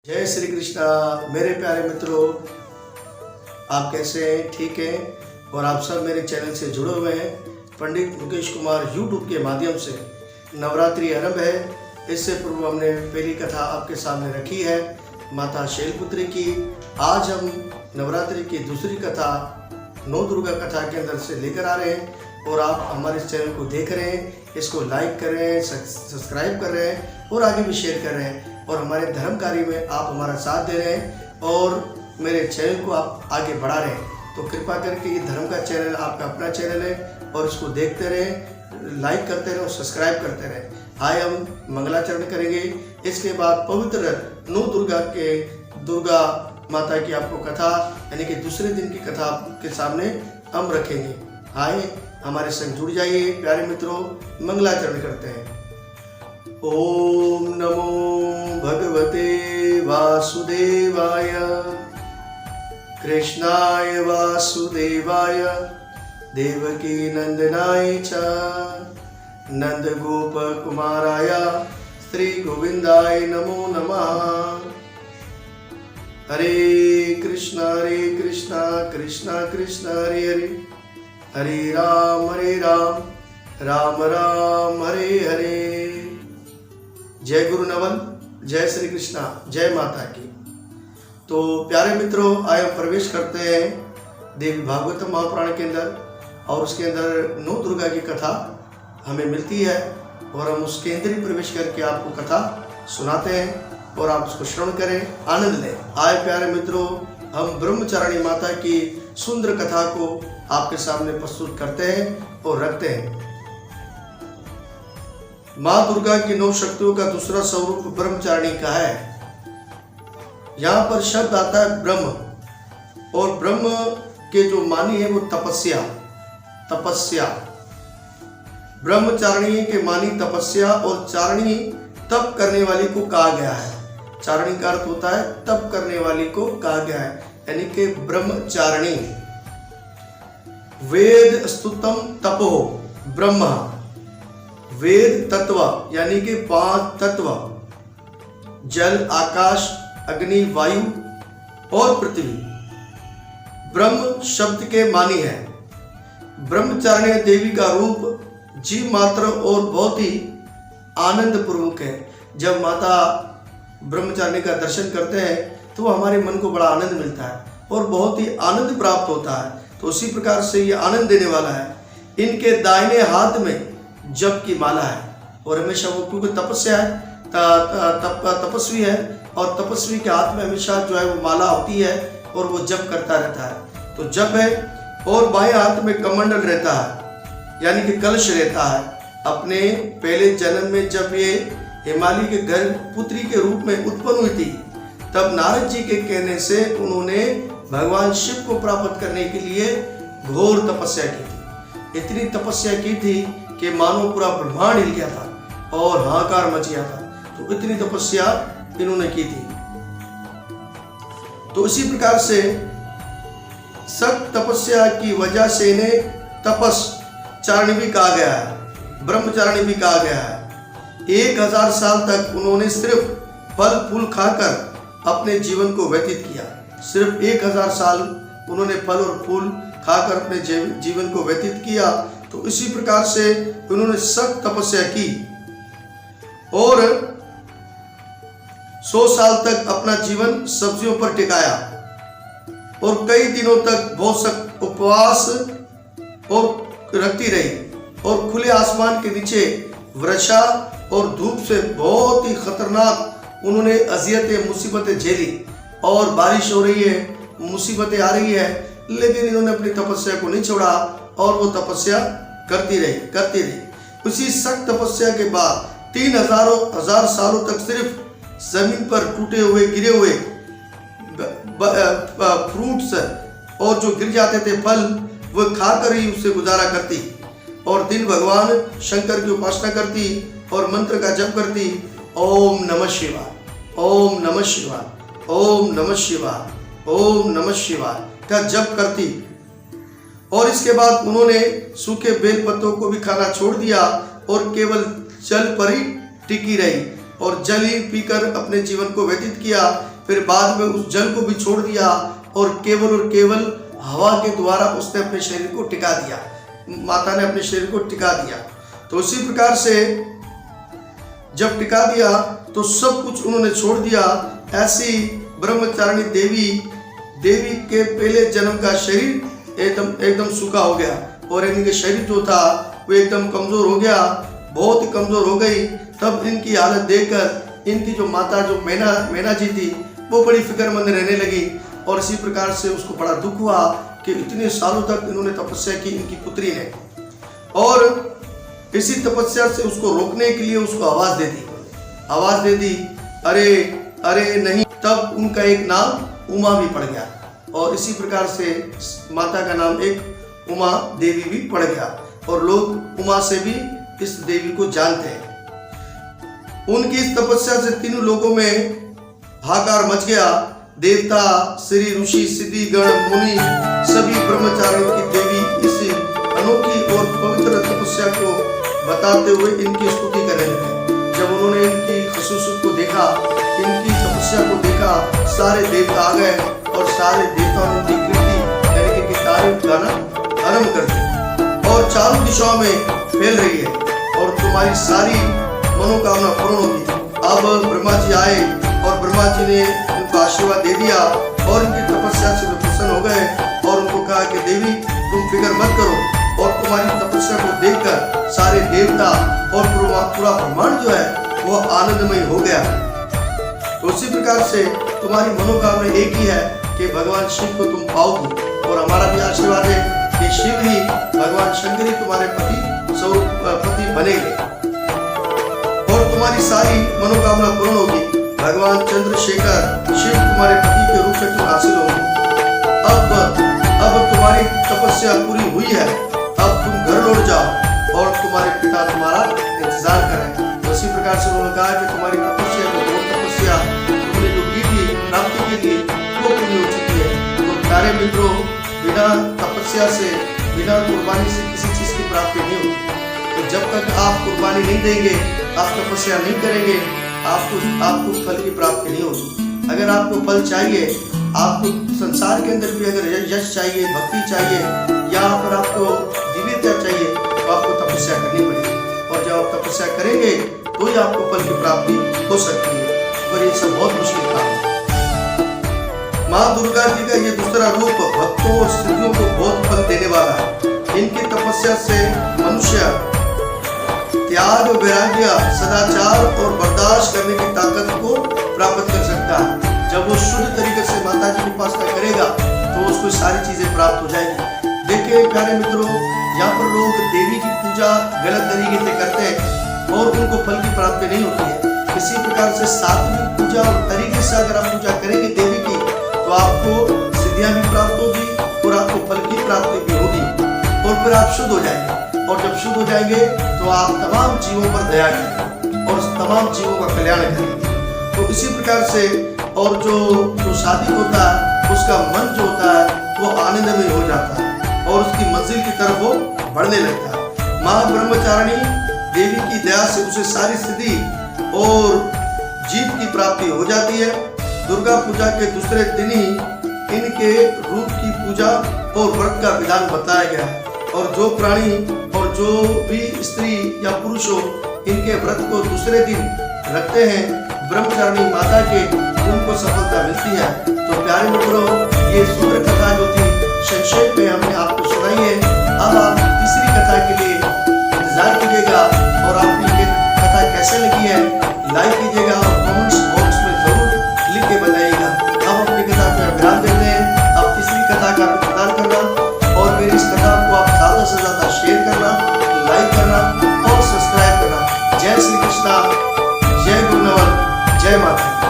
जय श्री कृष्णा। मेरे प्यारे मित्रों, आप कैसे हैं? ठीक हैं? और आप सब मेरे चैनल से जुड़े हुए हैं। पंडित मुकेश कुमार यूट्यूब के माध्यम से नवरात्रि आरंभ है। इससे पूर्व हमने पहली कथा आपके सामने रखी है माता शैलपुत्री की। आज हम नवरात्रि की दूसरी कथा नौ दुर्गा कथा के अंदर से लेकर आ रहे हैं और आप हमारे इस चैनल को देख रहे हैं। इसको लाइक कर रहे हैं, सब्सक्राइब कर रहे हैं और आगे भी शेयर कर रहे हैं और हमारे धर्म कार्य में आप हमारा साथ दे रहे हैं और मेरे चैनल को आप आगे बढ़ा रहे हैं। तो कृपा करके ये धर्म का चैनल आपका अपना चैनल है और इसको देखते रहें, लाइक करते रहें और सब्सक्राइब करते रहें। आए हम मंगलाचरण करेंगे। इसके बाद पवित्र नौ दुर्गा माता की आपको कथा यानी कि दूसरे दिन की कथा आपके सामने हम रखेंगे। आए हमारे संग जुड़ जाइए प्यारे मित्रों, मंगलाचरण करते हैं। ओम नमो भगवते वासुदेवाय कृष्णाय वासुदेवाय देवकी नंदनाय च नंद गोप कुमाराय श्री गोविंदाय नमो नमः। हरे कृष्णा कृष्णा कृष्णा हरे हरे, हरे राम राम राम हरे हरे। जय गुरु नवल, जय श्री कृष्णा, जय माता की। तो प्यारे मित्रों, आइए प्रवेश करते हैं देवी भागवत महापुराण के अंदर और उसके अंदर नौ दुर्गा की कथा हमें मिलती है और हम उसके अंदर ही प्रवेश करके आपको कथा सुनाते हैं और आप उसको श्रवण करें, आनंद लें। आए प्यारे मित्रों, हम ब्रह्मचारिणी माता की सुंदर कथा को आपके सामने प्रस्तुत करते हैं और रखते हैं। माँ दुर्गा की नौ शक्तियों का दूसरा स्वरूप ब्रह्मचारिणी का है। यहाँ पर शब्द आता है ब्रह्म और ब्रह्म के जो मानी है वो तपस्या। ब्रह्मचारिणी के मानी तपस्या और चारिणी तप करने वाली को कहा गया है। चारिणी का अर्थ होता है तप करने वाली को कहा गया है, यानी कि ब्रह्मचारिणी। वेद स्तुतम तपो ब्रह्म, वेद तत्व यानी कि 5 तत्व जल आकाश अग्नि वायु और पृथ्वी ब्रह्म शब्द के मानी है। ब्रह्मचारिणी देवी का रूप जीव मात्र और बहुत ही आनंद पूर्वक है। जब माता ब्रह्मचारिणी का दर्शन करते हैं तो हमारे मन को बड़ा आनंद मिलता है और बहुत ही आनंद प्राप्त होता है। तो उसी प्रकार से ये आनंद देने वाला है। इनके दाहिने हाथ में जप की माला है और हमेशा वो, क्योंकि तपस्या है, तपस्वी है और तपस्वी के हाथ में हमेशा जो है वो माला होती है और वो जप करता रहता है। तो जप है और बाएं हाथ में कमंडल रहता है यानी कि कलश रहता है। अपने पहले जन्म में जब ये हिमालय के घर पुत्री के रूप में उत्पन्न हुई थी तब नारद जी के कहने से उन्होंने भगवान शिव को प्राप्त करने के लिए घोर तपस्या की थी। इतनी तपस्या की थी कि मानो पूरा ब्रह्मांड हिल गया था और हाहाकार मच गया था। तो इतनी तपस्या इन्होंने की थी। तो इसी प्रकार से सख्त तपस्या की वजह से इन्हें तपस्चारिणी भी कहा गया है, ब्रह्मचारिणी भी कहा गया है। 1000 साल तक उन्होंने सिर्फ फल फूल खाकर अपने जीवन को व्यतीत किया। सिर्फ 1000 साल उन्होंने फल और फूल खाकर अपने जीवन को व्यतीत किया। तो इसी प्रकार से उन्होंने सख्त तपस्या की और 100 साल तक अपना जीवन सब्जियों पर टिकाया और कई दिनों तक बहुत सख्त उपवास और रखती रही और खुले आसमान के नीचे वर्षा और धूप से बहुत ही खतरनाक उन्होंने अजियतें मुसीबतें झेली और बारिश हो रही है, मुसीबतें आ रही है, लेकिन इन्होंने अपनी तपस्या को नहीं छोड़ा और वो तपस्या करती रही। उसी सख्त तपस्या के बाद 3000 सालों तक सिर्फ जमीन पर टूटे हुए गिरे हुए फ्रूट्स और जो गिर जाते थे फल वो खाकर ही उससे गुजारा करती और दिन भगवान शंकर की उपासना करती और मंत्र का जप करती। ओम नमः शिवाय, ओम नमः शिवाय, ओम नमः शिवाय, ओम नमः शिवाय का जप करती। और इसके बाद उन्होंने सूखे बेल पत्तों को भी खाना छोड़ दिया और केवल जल पर ही टिकी रही और जल ही पीकर अपने जीवन को व्यतीत किया। फिर बाद में उस जल को भी छोड़ दिया और केवल हवा के द्वारा उसने अपने शरीर को टिका दिया, माता ने अपने शरीर को टिका दिया। तो उसी प्रकार से जब टिका दिया तो सब कुछ उन्होंने छोड़ दिया। ऐसी ब्रह्मचारिणी देवी के पहले जन्म का शरीर एकदम सूखा हो गया और इनके शरीर जो था वो एकदम कमजोर हो गया, बहुत ही कमजोर हो गई। तब इनकी हालत देखकर इनकी जो माता जो मैना जी थी वो बड़ी फिक्रमंद रहने लगी और इसी प्रकार से उसको बड़ा दुख हुआ कि इतने सालों तक इन्होंने तपस्या की इनकी पुत्री ने, और इसी तपस्या से उसको रोकने के लिए उसको आवाज दे दी, अरे अरे नहीं। तब उनका एक नाम उमा भी पड़ गया और इसी प्रकार से माता का नाम एक उमा देवी भी पड़ गया और लोग उमा से भी इस देवी को जानते हैं। उनकी इस तपस्या से तीनों लोगों में हाहाकार मच गया। देवता, श्री ऋषि, सिद्धि गण, मुनि सभी ब्रह्मचारियों की देवी इस अनोखी और पवित्र तपस्या को बताते हुए इनकी स्तुति करने लगे। जब उन्होंने इनकी खसूसियत को देखा, इनकी तपस्या को देखा, सारे देवता आ गए और सारे देवताओं ने उनकी कीर्ति यानी कि तारीफ गाना आरंभ कर दी और चारों दिशाओं में फैल रही है और तुम्हारी सारी मनोकामना पूर्ण होगी। अब ब्रह्मा जी आए और ब्रह्मा जी ने उनको आशीर्वाद दे दिया और उनकी तपस्या से प्रसन्न हो गए और उनको कहा कि देवी तुम फिक्र मत करो, और तुम्हारी तपस्या को देखकर सारे देवता और पूरा ब्रह्मांड जो है वो आनंदमय हो गया। तो उसी प्रकार से तुम्हारी मनोकामना एक ही है कि भगवान शिव को तुम पाओगी, और हमारा भी आशीर्वाद है कि शिव ही भगवान शंकर ही तुम्हारे पति बनेंगे और तुम्हारी सारी मनोकामना पूर्ण होगी। भगवान चंद्रशेखर शिव तुम्हारे पति के रूप में तुम हासिल होंगे। अब तुम्हारी तपस्या पूरी हुई है, अब तुम घर लौट जाओ और तुम्हारे पिता तुम्हारा इंतजार करें। तो इसी प्रकार से उन्होंने कहा कि तुम्हारी तपस्या तुमने जो की थी प्राप्ति के लिए वो पूरी हो चुकी है। तो प्यारे मित्रों, बिना तपस्या से, बिना कुर्बानी से किसी चीज की प्राप्ति नहीं होती। तो जब तक आप कुर्बानी नहीं देंगे, आप तपस्या नहीं करेंगे, आपको फल की प्राप्ति नहीं होगी। अगर आपको फल चाहिए, आपको संसार के अंदर भी अगर यश चाहिए, भक्ति चाहिए, या फिर आपको दिव्यता चाहिए, तो आपको तपस्या करनी पड़ेगी, और जब आप तपस्या करेंगे तो ही आपको फल की प्राप्ति हो सकती है, पर ये सब बहुत मुश्किल काम है। माँ दुर्गा जी का ये दूसरा रूप भक्तों और स्त्रियों को बहुत फल देने वाला है। इनकी तपस्या से मनुष्य त्याग, वैराग्य, सदाचार और बर्दाश्त करने की ताकत को प्राप्त कर सकता है। जब वो शुद्ध तरीके से माता जी की उपासना करेगा तो उसको सारी चीजें प्राप्त हो जाएगी। देखिए प्यारे मित्रों, यहाँ पर लोग देवी की पूजा गलत तरीके से करते हैं और उनको फल की प्राप्ति नहीं होती है। इसी प्रकार से सात्विक पूजा और तरीके से अगर आप पूजा करेंगे देवी की, तो आपको सिद्धियां भी प्राप्त होगी और आपको फल की प्राप्ति भी होगी, और फिर आप शुद्ध हो जाएंगे। और जब शुद्ध हो जाएंगे तो आप तमाम जीवों पर दया करेंगे और तमाम जीवों का कल्याण करेंगे। तो इसी प्रकार से, और जो शादी होता है उसका मन जो होता है वो आनंदमय हो जाता है और उसकी मंजिल की तरफ वो बढ़ने लगता है। माँ ब्रह्मचारिणी देवी की दया से उसे सारी सिद्धि और जीत की प्राप्ति हो जाती है। दुर्गा पूजा के दूसरे दिन ही इनके रूप की पूजा और व्रत का विधान बताया गया, और जो प्राणी और जो भी स्त्री या पुरुष हो इनके व्रत को दूसरे दिन रखते हैं ब्रह्मचारिणी माता के, उनको सफलता मिलती है। तो प्यारे मित्रों, ये सुंदर कथा जो थी संक्षेप में हमने आपको सुनाई है। अब आप तीसरी कथा के लिए इंतजार कीजिएगा, और आपकी ये कथा कैसे लगी है लाइक